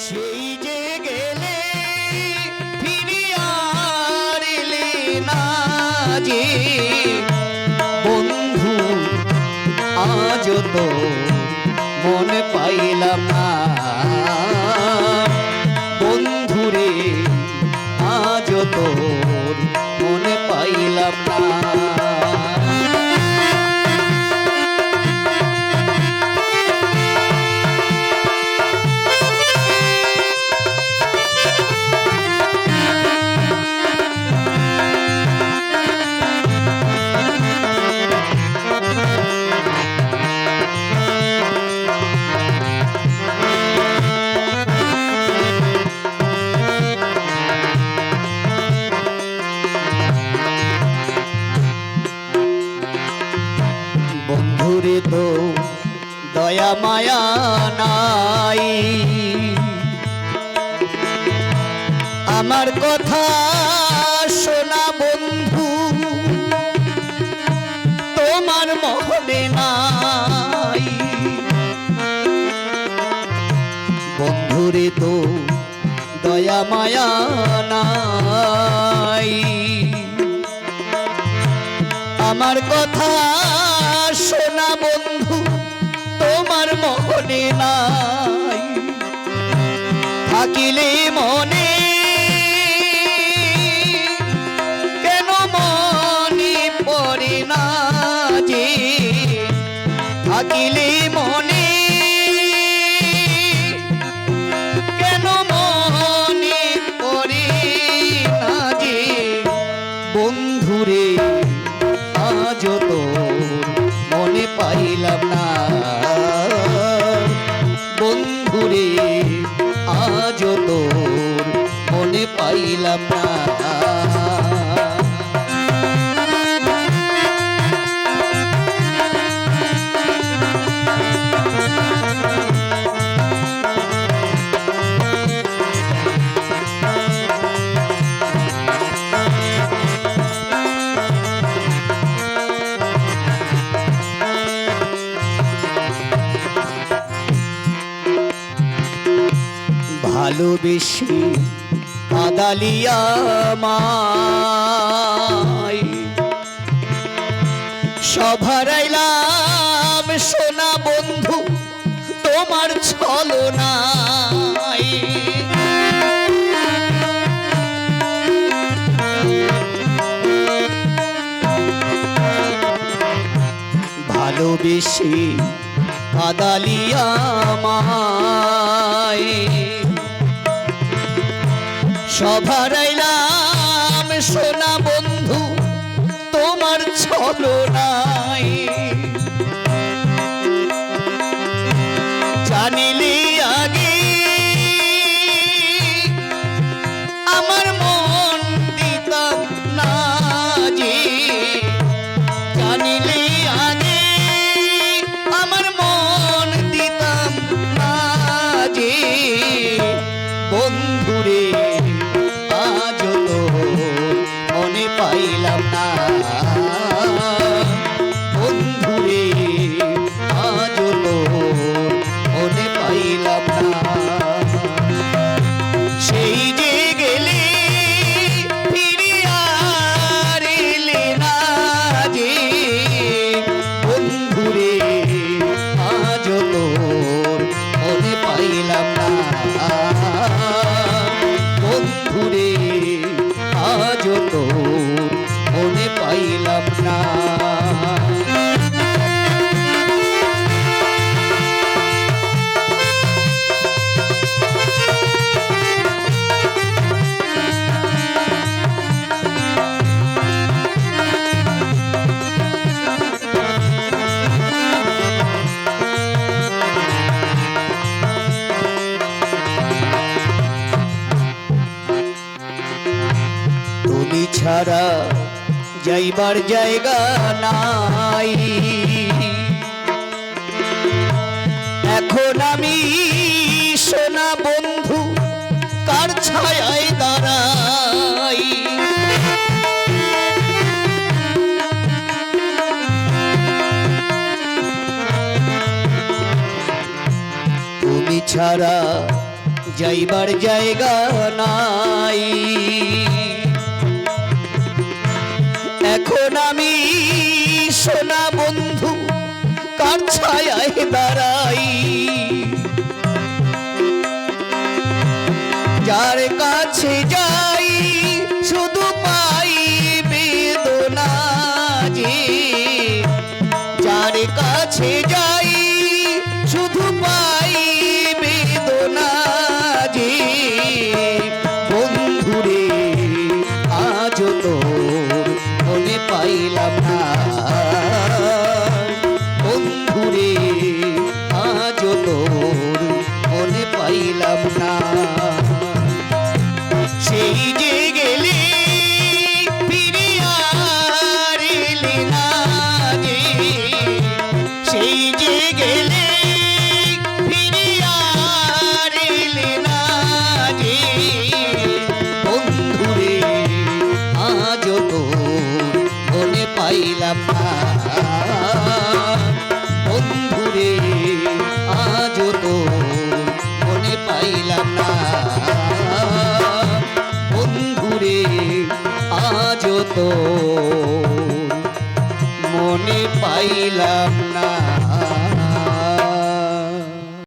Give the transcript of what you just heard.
সেই যে গেলে ফিরিয়ার এলে না যে বন্ধু, আজ তো মনে পাইলাম না বন্ধুরে, আজ তো মনে পাইলাম না। বন্ধুরে তো দয়া মায়া নাই, আমার কথা শোনা বন্ধু, তোমার মহলে নাই। বন্ধুরে তো দয়া মায়া নাই, আমার কথা শোনা বন্ধু, তোমার মনে নাই। থাকিলে মনে কেন মনে পড়ে না যে, থাকিলে মনে কেন মনে পড়ে না যে বন্ধুরে, আজ তো মনে পাইলাম না বন্ধুরে, আজ তো মনে পাইলাম না। ভালোবেসে কাদালিয়া মায় সব হারাইলাম সোনা বন্ধু, তোমার ছলনায়। ভালোবেসে কাদালিয়া মায় সব হারাইলাম সোনা বন্ধু, তোমার ছলনায়। জানিলে আগে আমার মন দিতাম না যে, জানিলে আগে আমার মন দিতাম না যে বন্ধুরে, আজ তো মনে পাইলাম না বন্ধুরে, আজ তো মনে পাইলাম না। সেই যে গেলে ফিরিয়ার এলে না যে বন্ধুরে, আজ তো মনে পাইলাম না বন্ধুরে, আজ তো মনে পাইলাম না। তুমি ছাড়া যাইবার জায়গা নাই, এখন আমি সোনা বন্ধু কার ছায়ায় দাঁড়াই। তুমি ছাড়া যাইবার জায়গা নাই। এখন আমি সোনা বন্ধু কার ছায়ায় দাঁড়াই, যার কাছে যাই শুধু পাই বেদনা যে, যার কাছে যাই শুধু পাই বেদনা যে। বন্ধুরে আজ তোর মনে পাইলাম না, বন্ধুরে আজ তোর মনে পাইলাম না। সেই যে গেলে ফিরে আর এলে না যে, সেই যে গেলে ফিরে আর এলে না যে। বন্ধুরে আজ তোর মনে পাইলাম না, বন্ধুরে আজ তোর মনে পাইলাম না, বন্ধুরে আজ তোর মনে পাইলাম না।